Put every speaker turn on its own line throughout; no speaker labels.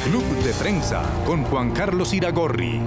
Club de Prensa con Juan Carlos Iragorri.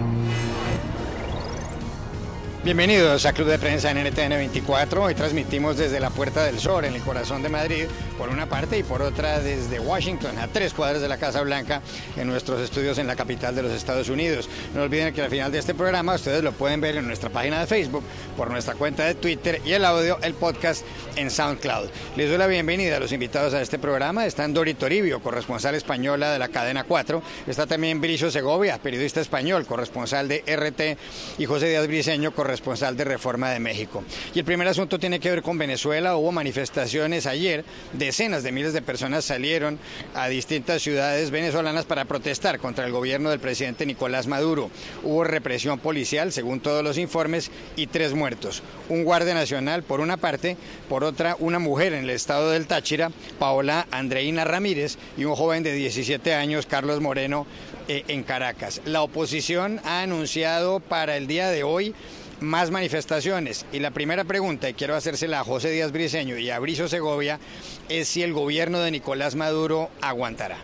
Bienvenidos a Club de Prensa en NTN 24. Hoy transmitimos desde la Puerta del Sol, en el corazón de Madrid, por una parte, y por otra desde Washington, a 3 cuadras de la Casa Blanca, en nuestros estudios en la capital de los Estados Unidos. No olviden que al final de este programa ustedes lo pueden ver en nuestra página de Facebook, por nuestra cuenta de Twitter, y el audio, el podcast, en SoundCloud. Les doy la bienvenida a los invitados a este programa. Están Dori Toribio, corresponsal española de la Cadena 4. Está también Bricio Segovia, periodista español, corresponsal de RT, y José Díaz Briceño, corresponsal de Reforma de México. Y el primer asunto tiene que ver con Venezuela. Hubo manifestaciones ayer, decenas de miles de personas salieron a distintas ciudades venezolanas para protestar contra el gobierno del presidente Nicolás Maduro. Hubo represión policial, según todos los informes, y 3 muertos. Un guardia nacional por una parte, por otra una mujer en el estado del Táchira, Paola Andreina Ramírez, y un joven de 17 años, Carlos Moreno, en Caracas. La oposición ha anunciado para el día de hoy más manifestaciones, y la primera pregunta, y quiero hacérsela a José Díaz Briceño y a Bricio Segovia, es si el gobierno de Nicolás Maduro aguantará.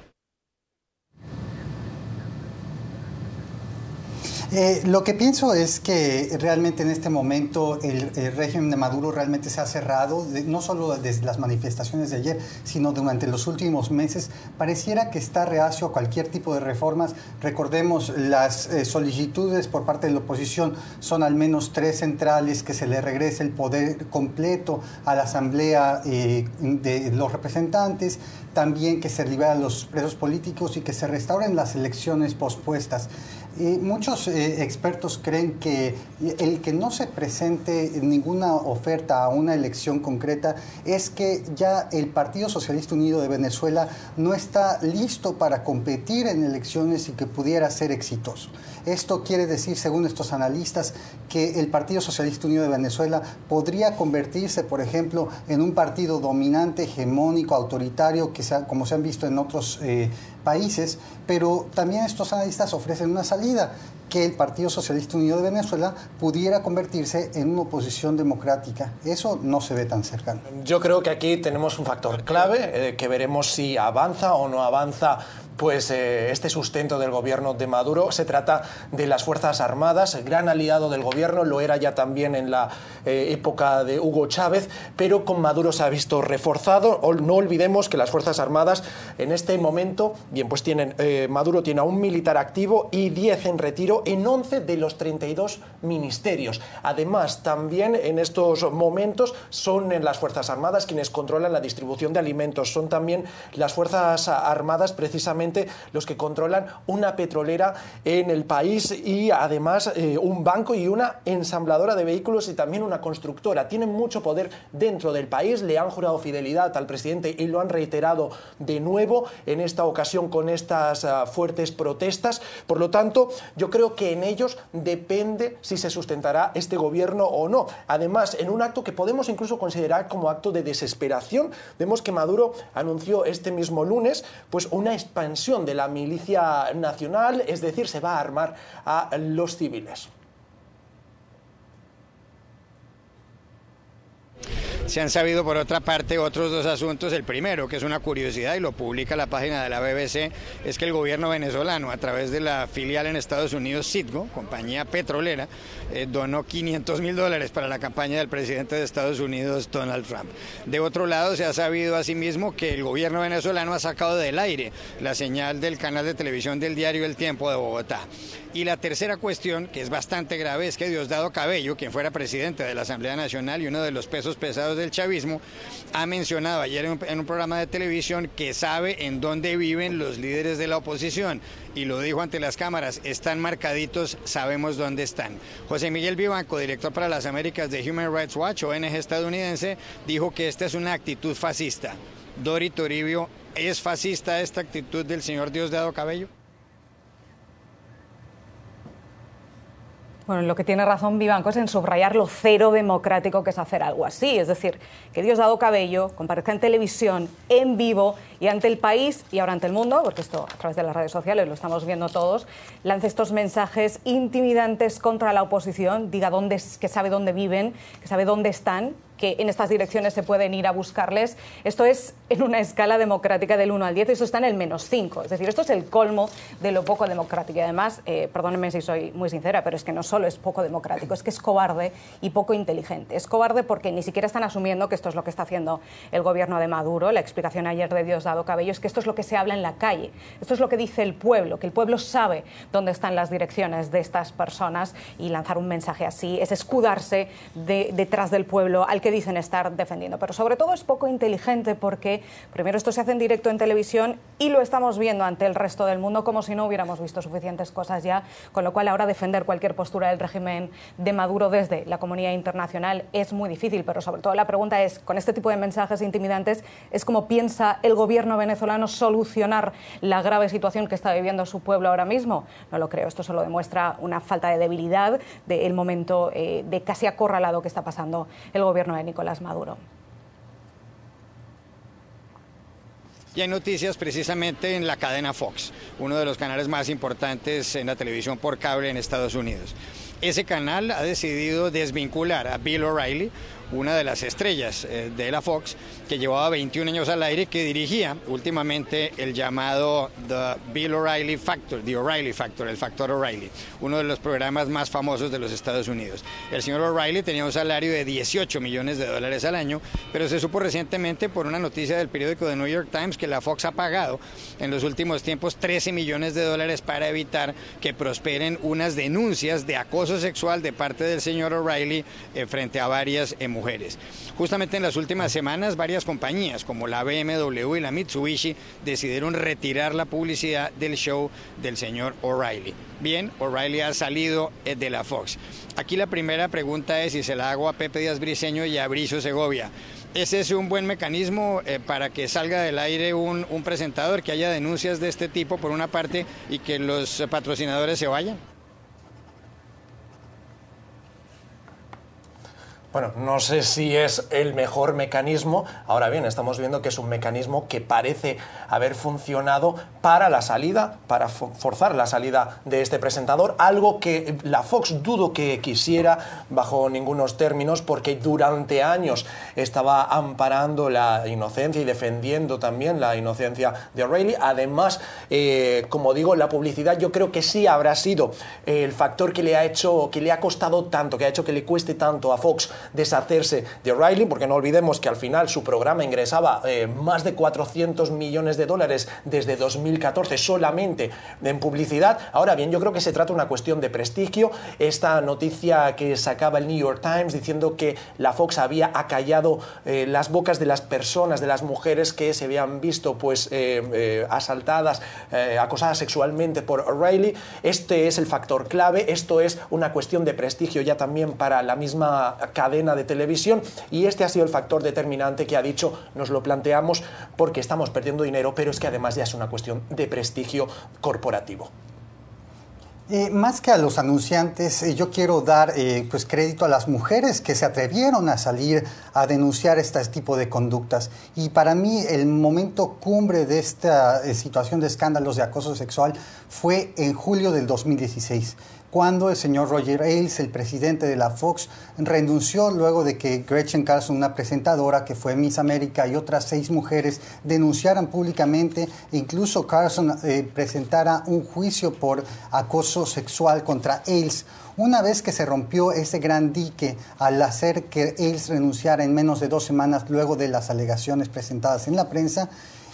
Lo que pienso es que realmente en este momento el régimen de Maduro realmente se ha cerrado, no solo desde las manifestaciones de ayer, sino durante los últimos meses. Pareciera que está reacio a cualquier tipo de reformas. Recordemos, las solicitudes por parte de la oposición son al menos 3 centrales: que se le regrese el poder completo a la Asamblea de los Representantes, también que se liberen los presos políticos y que se restauren las elecciones pospuestas. Muchos expertos creen que el que no se presente ninguna oferta a una elección concreta es que ya el Partido Socialista Unido de Venezuela no está listo para competir en elecciones y que pudiera ser exitoso. Esto quiere decir, según estos analistas, que el Partido Socialista Unido de Venezuela podría convertirse, por ejemplo, en un partido dominante, hegemónico, autoritario, como se han visto en otros países, pero también estos analistas ofrecen una salida: que el Partido Socialista Unido de Venezuela pudiera convertirse en una oposición democrática. Eso no se ve tan cercano.
Yo creo que aquí tenemos un factor clave, que veremos si avanza o no avanza este sustento del gobierno de Maduro. Se trata de las Fuerzas Armadas, gran aliado del gobierno, lo era ya también en la época de Hugo Chávez, pero con Maduro se ha visto reforzado. No olvidemos que las Fuerzas Armadas en este momento, bien, pues Maduro tiene a un militar activo y 10 en retiro en 11 de los 32 ministerios. Además, también en estos momentos son en las Fuerzas Armadas quienes controlan la distribución de alimentos. Son también las Fuerzas Armadas precisamente los que controlan una petrolera en el país, y además un banco y una ensambladora de vehículos, y también una constructora. Tienen mucho poder dentro del país, le han jurado fidelidad al presidente y lo han reiterado de nuevo en esta ocasión con estas fuertes protestas. Por lo tanto, yo creo que en ellos depende si se sustentará este gobierno o no. Además, en un acto que podemos incluso considerar como acto de desesperación, vemos que Maduro anunció este mismo lunes pues una expansión de la milicia nacional, es decir, se va a armar a los civiles.
Se han sabido, por otra parte, otros 2 asuntos. El primero, que es una curiosidad y lo publica la página de la BBC, es que el gobierno venezolano, a través de la filial en Estados Unidos, Citgo, compañía petrolera, donó $500,000 para la campaña del presidente de Estados Unidos, Donald Trump. De otro lado, se ha sabido asimismo que el gobierno venezolano ha sacado del aire la señal del canal de televisión del diario El Tiempo de Bogotá. Y la tercera cuestión, que es bastante grave, es que Diosdado Cabello, quien fuera presidente de la Asamblea Nacional y uno de los pesos pesados del chavismo, ha mencionado ayer en un programa de televisión que sabe en dónde viven los líderes de la oposición, y lo dijo ante las cámaras: están marcaditos, sabemos dónde están. José Miguel Vivanco, director para las Américas de Human Rights Watch, ONG estadounidense, dijo que esta es una actitud fascista. Dori Toribio, ¿es fascista esta actitud del señor Diosdado Cabello?
Bueno, lo que tiene razón Vivanco es en subrayar lo cero democrático que es hacer algo así. Es decir, que Diosdado Cabello comparezca en televisión, en vivo, y ante el país y ahora ante el mundo, porque esto a través de las redes sociales lo estamos viendo todos, lance estos mensajes intimidantes contra la oposición, diga que sabe dónde viven, que sabe dónde están, que en estas direcciones se pueden ir a buscarles. Esto es en una escala democrática del 1 al 10, eso está en el -5. Es decir, esto es el colmo de lo poco democrático. Y además, perdónenme si soy muy sincera, pero es que no solo es poco democrático, es que es cobarde y poco inteligente. Es cobarde porque ni siquiera están asumiendo que esto es lo que está haciendo el gobierno de Maduro. La explicación ayer de Diosdado Cabello es que esto es lo que se habla en la calle, esto es lo que dice el pueblo, que el pueblo sabe dónde están las direcciones de estas personas, y lanzar un mensaje así es escudarse detrás del pueblo al que dicen estar defendiendo. Pero sobre todo es poco inteligente porque primero esto se hace en directo en televisión y lo estamos viendo ante el resto del mundo como si no hubiéramos visto suficientes cosas ya, con lo cual ahora defender cualquier postura del régimen de Maduro desde la comunidad internacional es muy difícil. Pero sobre todo la pregunta es, con este tipo de mensajes intimidantes, ¿es cómo piensa el gobierno venezolano solucionar la grave situación que está viviendo su pueblo ahora mismo? No lo creo. Esto solo demuestra una falta de debilidad del momento de casi acorralado que está pasando el gobierno de Nicolás Maduro.
Y hay noticias precisamente en la cadena Fox, uno de los canales más importantes en la televisión por cable en Estados Unidos. Ese canal ha decidido desvincular a Bill O'Reilly, una de las estrellas de la Fox, que llevaba 21 años al aire, que dirigía últimamente el llamado The Bill O'Reilly Factor, The O'Reilly Factor, el Factor O'Reilly, uno de los programas más famosos de los Estados Unidos. El señor O'Reilly tenía un salario de $18 millones al año, pero se supo recientemente por una noticia del periódico The New York Times que la Fox ha pagado en los últimos tiempos $13 millones para evitar que prosperen unas denuncias de acoso sexual de parte del señor O'Reilly frente a varias mujeres. Justamente en las últimas semanas, varias compañías como la BMW y la Mitsubishi decidieron retirar la publicidad del show del señor O'Reilly. Bien, O'Reilly ha salido de la Fox. Aquí la primera pregunta es, y se la hago a Pepe Díaz Briceño y a Bricio Segovia, ¿es ese un buen mecanismo para que salga del aire un presentador, que haya denuncias de este tipo por una parte y que los patrocinadores se vayan?
Bueno, no sé si es el mejor mecanismo. Ahora bien, estamos viendo que es un mecanismo que parece haber funcionado para la salida, para forzar la salida de este presentador, algo que la Fox dudo que quisiera bajo ningunos términos, porque durante años estaba amparando la inocencia y defendiendo también la inocencia de O'Reilly. Además, como digo, la publicidad yo creo que sí habrá sido el factor que le ha costado tanto, que ha hecho que le cueste tanto a Fox deshacerse de O'Reilly, porque no olvidemos que al final su programa ingresaba más de $400 millones desde 2014 solamente en publicidad. Ahora bien, yo creo que se trata de una cuestión de prestigio. Esta noticia que sacaba el New York Times diciendo que la Fox había acallado las bocas de las personas, de las mujeres que se habían visto pues asaltadas, acosadas sexualmente por O'Reilly, este es el factor clave. Esto es una cuestión de prestigio ya también para la misma cadena de televisión, y este ha sido el factor determinante que ha dicho, nos lo planteamos porque estamos perdiendo dinero, pero es que además ya es una cuestión de prestigio corporativo.
Más que a los anunciantes, yo quiero dar pues crédito a las mujeres que se atrevieron a salir a denunciar este tipo de conductas. Y para mí el momento cumbre de esta situación de escándalos de acoso sexual fue en julio del 2016. Cuando el señor Roger Ailes, el presidente de la Fox, renunció luego de que Gretchen Carlson, una presentadora que fue Miss América, y otras 6 mujeres denunciaran públicamente, e incluso Carlson presentara un juicio por acoso sexual contra Ailes. Una vez que se rompió ese gran dique al hacer que Ailes renunciara en menos de 2 semanas luego de las alegaciones presentadas en la prensa,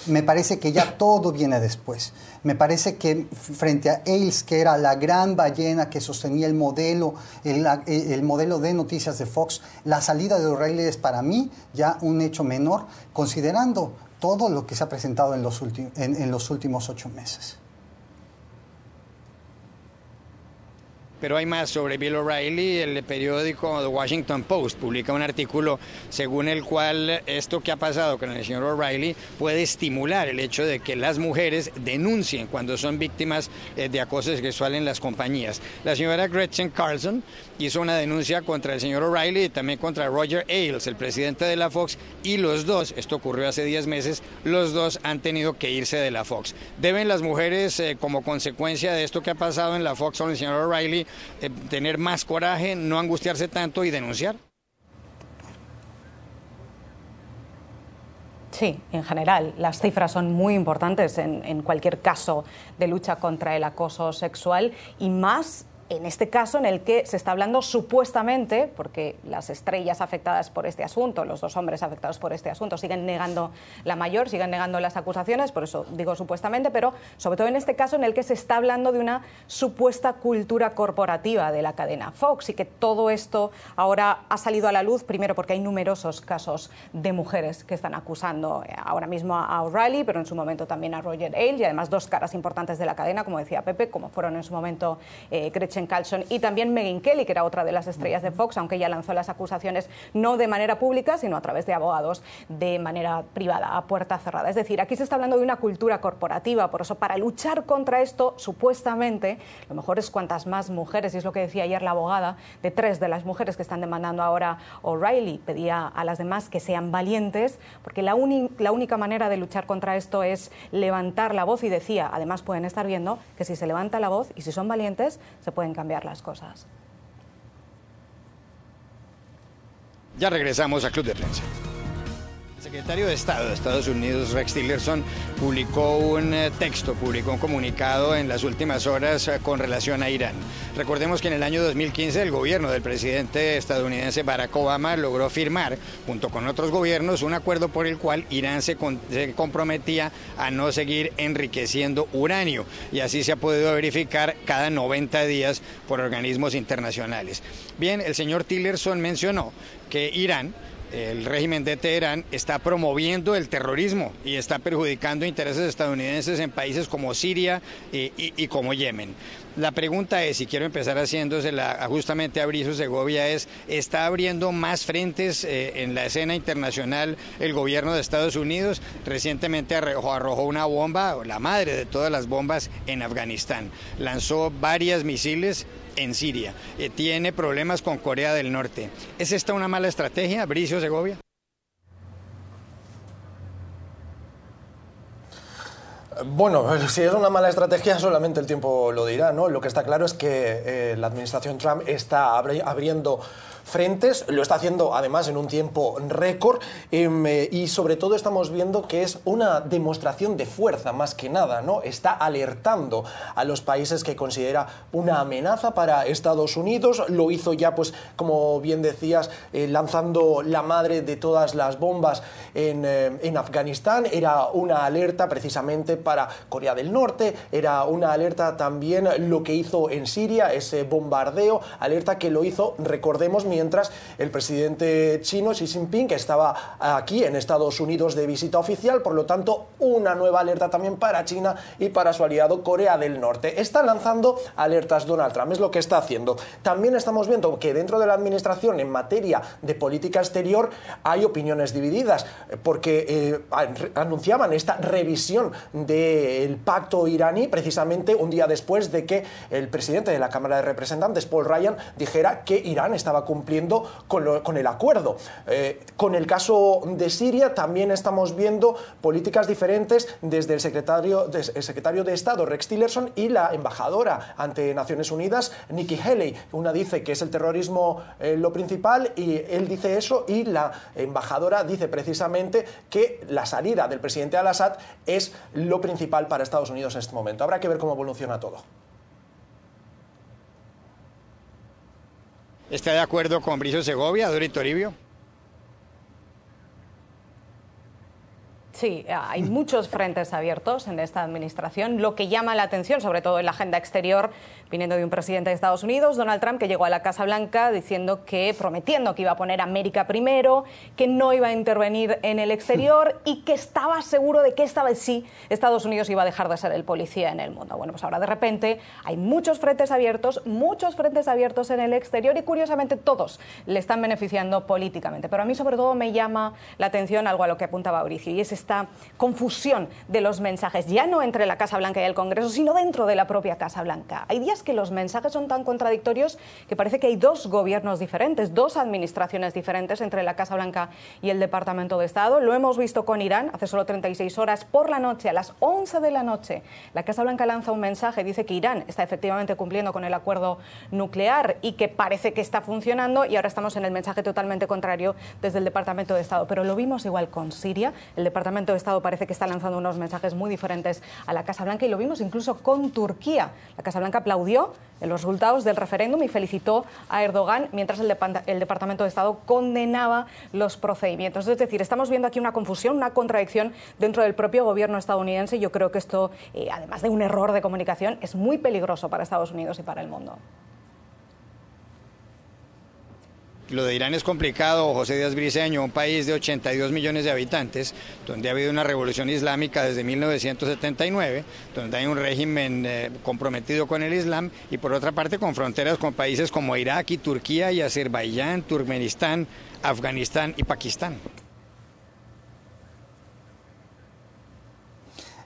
me parece que ya todo viene después. Me parece que frente a Ailes, que era la gran ballena que sostenía el modelo de noticias de Fox, la salida de O'Reilly es para mí ya un hecho menor, considerando todo lo que se ha presentado en los últimos 8 meses.
Pero hay más sobre Bill O'Reilly. El periódico The Washington Post publica un artículo según el cual esto que ha pasado con el señor O'Reilly puede estimular el hecho de que las mujeres denuncien cuando son víctimas de acoso sexual en las compañías. La señora Gretchen Carlson hizo una denuncia contra el señor O'Reilly y también contra Roger Ailes, el presidente de la Fox, y los dos, esto ocurrió hace 10 meses, los dos han tenido que irse de la Fox. ¿Deben las mujeres, como consecuencia de esto que ha pasado en la Fox con el señor O'Reilly, tener más coraje, no angustiarse tanto y denunciar?
Sí, en general, las cifras son muy importantes en cualquier caso de lucha contra el acoso sexual y más en este caso en el que se está hablando supuestamente, porque las estrellas afectadas por este asunto, los dos hombres afectados por este asunto, siguen negando la mayor, siguen negando las acusaciones, por eso digo supuestamente, pero sobre todo en este caso en el que se está hablando de una supuesta cultura corporativa de la cadena Fox y que todo esto ahora ha salido a la luz, primero porque hay numerosos casos de mujeres que están acusando ahora mismo a O'Reilly, pero en su momento también a Roger Ailes y además dos caras importantes de la cadena, como decía Pepe, como fueron en su momento Gretchen Carlson y también Megyn Kelly, que era otra de las estrellas de Fox, aunque ella lanzó las acusaciones no de manera pública, sino a través de abogados de manera privada, a puerta cerrada. Es decir, aquí se está hablando de una cultura corporativa, por eso para luchar contra esto, supuestamente, lo mejor es cuantas más mujeres, y es lo que decía ayer la abogada de 3 de las mujeres que están demandando ahora O'Reilly, pedía a las demás que sean valientes, porque la única manera de luchar contra esto es levantar la voz y decía, además pueden estar viendo que si se levanta la voz y si son valientes, se pueden cambiar las cosas.
Ya regresamos a Club de Prensa. El secretario de Estado de Estados Unidos, Rex Tillerson, publicó un comunicado en las últimas horas con relación a Irán. Recordemos que en el año 2015 el gobierno del presidente estadounidense Barack Obama logró firmar, junto con otros gobiernos, un acuerdo por el cual Irán se comprometía a no seguir enriqueciendo uranio, y así se ha podido verificar cada 90 días por organismos internacionales. Bien, el señor Tillerson mencionó que Irán, el régimen de Teherán, está promoviendo el terrorismo y está perjudicando intereses estadounidenses en países como Siria y como Yemen. La pregunta es, y quiero empezar haciéndosela justamente a Bricio Segovia, ¿está abriendo más frentes en la escena internacional el gobierno de Estados Unidos? Recientemente arrojó una bomba, la madre de todas las bombas, en Afganistán. Lanzó varios misiles en Siria. Tiene problemas con Corea del Norte. ¿Es esta una mala estrategia, Bricio Segovia?
Bueno, si es una mala estrategia solamente el tiempo lo dirá, ¿no? Lo que está claro es que la administración Trump está abriendo frentes, lo está haciendo además en un tiempo récord y sobre todo estamos viendo que es una demostración de fuerza más que nada, ¿no? Está alertando a los países que considera una amenaza para Estados Unidos, lo hizo ya, pues como bien decías, lanzando la madre de todas las bombas en Afganistán, era una alerta precisamente para Corea del Norte, era una alerta también lo que hizo en Siria, ese bombardeo, alerta que lo hizo, recordemos, mientras el presidente chino Xi Jinping estaba aquí en Estados Unidos de visita oficial, por lo tanto una nueva alerta también para China y para su aliado Corea del Norte. Está lanzando alertas Donald Trump, es lo que está haciendo. También estamos viendo que dentro de la administración en materia de política exterior hay opiniones divididas, porque anunciaban esta revisión del pacto iraní precisamente un día después de que el presidente de la Cámara de Representantes, Paul Ryan, dijera que Irán estaba cumpliendo con el acuerdo. Con el caso de Siria también estamos viendo políticas diferentes desde el secretario de Estado, Rex Tillerson, y la embajadora ante Naciones Unidas, Nikki Haley. Una dice que es el terrorismo lo principal y él dice eso, y la embajadora dice precisamente que la salida del presidente al-Assad es lo principal para Estados Unidos en este momento. Habrá que ver cómo evoluciona todo.
¿Está de acuerdo con Bricio Segovia, Dori Toribio?
Sí, hay muchos frentes abiertos en esta administración. Lo que llama la atención, sobre todo en la agenda exterior, viniendo de un presidente de Estados Unidos, Donald Trump, que llegó a la Casa Blanca prometiendo que iba a poner a América primero, que no iba a intervenir en el exterior y que estaba seguro de que esta vez sí Estados Unidos iba a dejar de ser el policía en el mundo. Bueno, pues ahora de repente hay muchos frentes abiertos en el exterior y curiosamente todos le están beneficiando políticamente. Pero a mí sobre todo me llama la atención algo a lo que apuntaba Bricio, y es esta confusión de los mensajes, ya no entre la Casa Blanca y el Congreso, sino dentro de la propia Casa Blanca. Hay días que los mensajes son tan contradictorios que parece que hay dos gobiernos diferentes, dos administraciones diferentes entre la Casa Blanca y el Departamento de Estado. Lo hemos visto con Irán hace solo 36 horas por la noche, a las 11 de la noche. La Casa Blanca lanza un mensaje, dice que Irán está efectivamente cumpliendo con el acuerdo nuclear y que parece que está funcionando, y ahora estamos en el mensaje totalmente contrario desde el Departamento de Estado. Pero lo vimos igual con Siria. El Departamento de Estado parece que está lanzando unos mensajes muy diferentes a la Casa Blanca, y lo vimos incluso con Turquía. La Casa Blanca aplaudió en los resultados del referéndum y felicitó a Erdogan, mientras el Departamento de Estado condenaba los procedimientos. Es decir, estamos viendo aquí una confusión, una contradicción dentro del propio gobierno estadounidense. Yo creo que esto, además de un error de comunicación, es muy peligroso para Estados Unidos y para el mundo.
Lo de Irán es complicado, José Díaz Briceño, un país de 82 millones de habitantes, donde ha habido una revolución islámica desde 1979, donde hay un régimen comprometido con el Islam, y por otra parte con fronteras con países como Irak y Turquía y Azerbaiyán, Turkmenistán, Afganistán y Pakistán.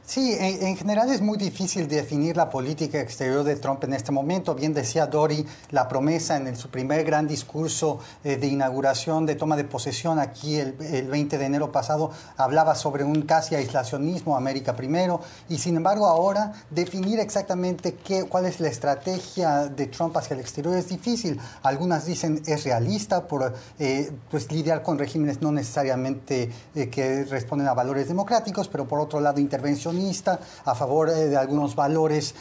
Sí, en general es muy difícil definir la política exterior de Trump en este momento. Bien decía Dori, la promesa en su primer gran discurso de inauguración, de toma de posesión aquí el 20 de enero pasado, hablaba sobre un casi aislacionismo, América primero, y sin embargo ahora definir exactamente cuál es la estrategia de Trump hacia el exterior es difícil. Algunas dicen es realista por pues lidiar con regímenes no necesariamente que responden a valores democráticos, pero por otro lado intervención a favor de algunos valores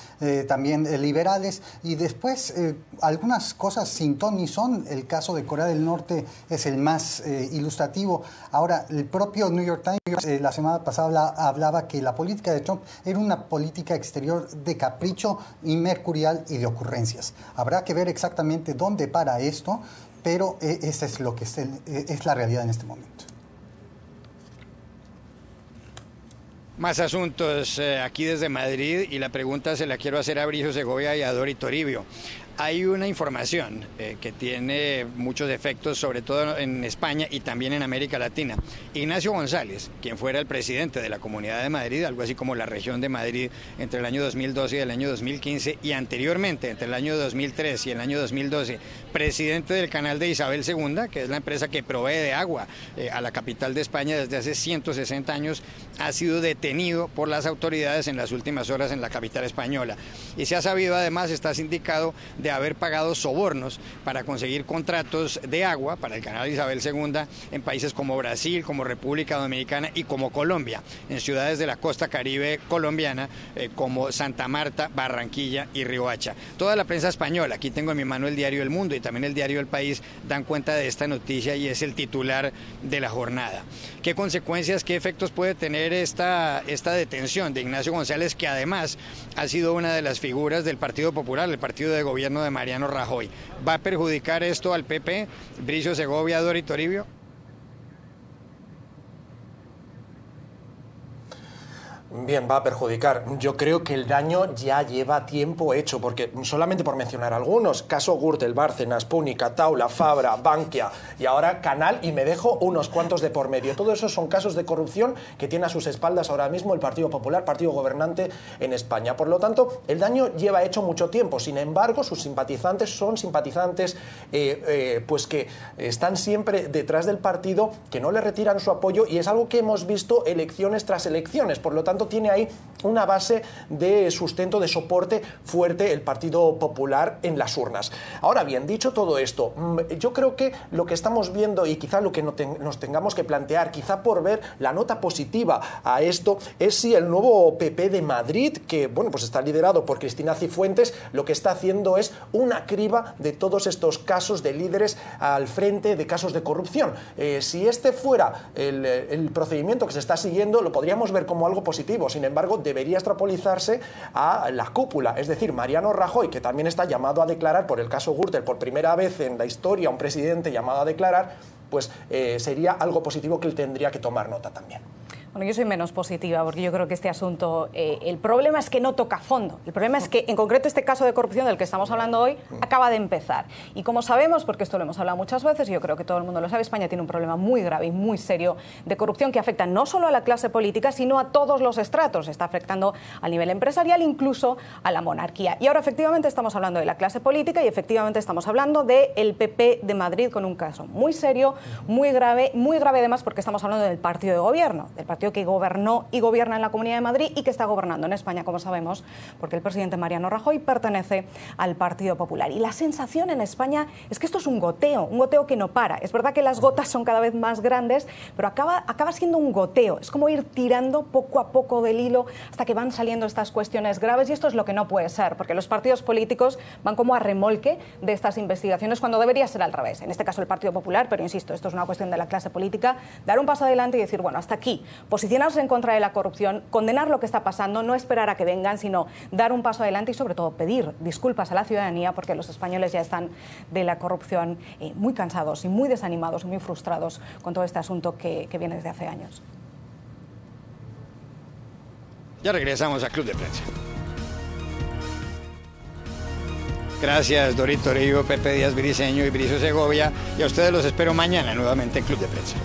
también liberales, y después algunas cosas sin ton ni son. El caso de Corea del Norte es el más ilustrativo. Ahora, el propio New York Times la semana pasada hablaba que la política de Trump era una política exterior de capricho y mercurial y de ocurrencias. Habrá que ver exactamente dónde para esto, pero esa es lo que es la realidad en este momento.
Más asuntos aquí desde Madrid, y la pregunta se la quiero hacer a Bricio Segovia y a Dori Toribio. Hay una información que tiene muchos efectos, sobre todo en España y también en América Latina. Ignacio González, quien fuera el presidente de la Comunidad de Madrid, algo así como la región de Madrid, entre el año 2012 y el año 2015, y anteriormente, entre el año 2003 y el año 2012, presidente del canal de Isabel II, que es la empresa que provee de agua a la capital de España desde hace 160 años, ha sido detenido por las autoridades en las últimas horas en la capital española. Y se ha sabido, además, está sindicado de haber pagado sobornos para conseguir contratos de agua para el canal Isabel II en países como Brasil, como República Dominicana y como Colombia, en ciudades de la costa caribe colombiana como Santa Marta, Barranquilla y Riohacha. Toda la prensa española, aquí tengo en mi mano el diario El Mundo y también el diario El País, dan cuenta de esta noticia y es el titular de la jornada. ¿Qué consecuencias, qué efectos puede tener esta detención de Ignacio González, que además ha sido una de las figuras del Partido Popular, el partido de gobierno de Mariano Rajoy? ¿Va a perjudicar esto al PP? Bricio Segovia, Dori Toribio.
Bien, va a perjudicar. Yo creo que el daño ya lleva tiempo hecho, porque solamente por mencionar algunos, caso Gürtel, Bárcenas, Púnica, Taula, Fabra, Bankia y ahora Canal, y me dejo unos cuantos de por medio. Todo eso son casos de corrupción que tiene a sus espaldas ahora mismo el Partido Popular, partido gobernante en España. Por lo tanto, el daño lleva hecho mucho tiempo. Sin embargo, sus simpatizantes son simpatizantes pues que están siempre detrás del partido, que no le retiran su apoyo, y es algo que hemos visto elecciones tras elecciones. Por lo tanto, tiene ahí una base de sustento, de soporte fuerte el Partido Popular en las urnas. Ahora bien, dicho todo esto, yo creo que lo que estamos viendo, y quizá lo que nos tengamos que plantear, quizá por ver la nota positiva a esto, es si el nuevo PP de Madrid, que bueno, pues está liderado por Cristina Cifuentes, lo que está haciendo es una criba de todos estos casos de líderes al frente de casos de corrupción. Si este fuera el procedimiento que se está siguiendo, lo podríamos ver como algo positivo. Sin embargo, debería extrapolizarse a la cúpula, es decir, Mariano Rajoy, que también está llamado a declarar por el caso Gürtel, por primera vez en la historia un presidente llamado a declarar, pues sería algo positivo que él tendría que tomar nota también.
Bueno, yo soy menos positiva porque yo creo que este asunto, el problema es que no toca fondo. El problema es que, en concreto, este caso de corrupción del que estamos hablando hoy acaba de empezar. Y como sabemos, porque esto lo hemos hablado muchas veces, y yo creo que todo el mundo lo sabe, España tiene un problema muy grave y muy serio de corrupción que afecta no solo a la clase política, sino a todos los estratos. Está afectando al nivel empresarial, incluso a la monarquía. Y ahora, efectivamente, estamos hablando de la clase política y, efectivamente, estamos hablando del PP de Madrid con un caso muy serio, muy grave además porque estamos hablando del partido de gobierno, del partido que gobernó y gobierna en la Comunidad de Madrid y que está gobernando en España, como sabemos, porque el presidente Mariano Rajoy pertenece al Partido Popular. Y la sensación en España es que esto es un goteo que no para. Es verdad que las gotas son cada vez más grandes, pero acaba siendo un goteo. Es como ir tirando poco a poco del hilo hasta que van saliendo estas cuestiones graves, y esto es lo que no puede ser, porque los partidos políticos van como a remolque de estas investigaciones cuando debería ser al revés. En este caso el Partido Popular, pero insisto, esto es una cuestión de la clase política, dar un paso adelante y decir, bueno, hasta aquí, posicionarse en contra de la corrupción, condenar lo que está pasando, no esperar a que vengan, sino dar un paso adelante y sobre todo pedir disculpas a la ciudadanía, porque los españoles ya están de la corrupción muy cansados y muy desanimados y muy frustrados con todo este asunto que viene desde hace años.
Ya regresamos a Club de Prensa. Gracias, Dorito Toribio, Pepe Díaz Briceño y Bricio Segovia. Y a ustedes los espero mañana nuevamente en Club de Prensa.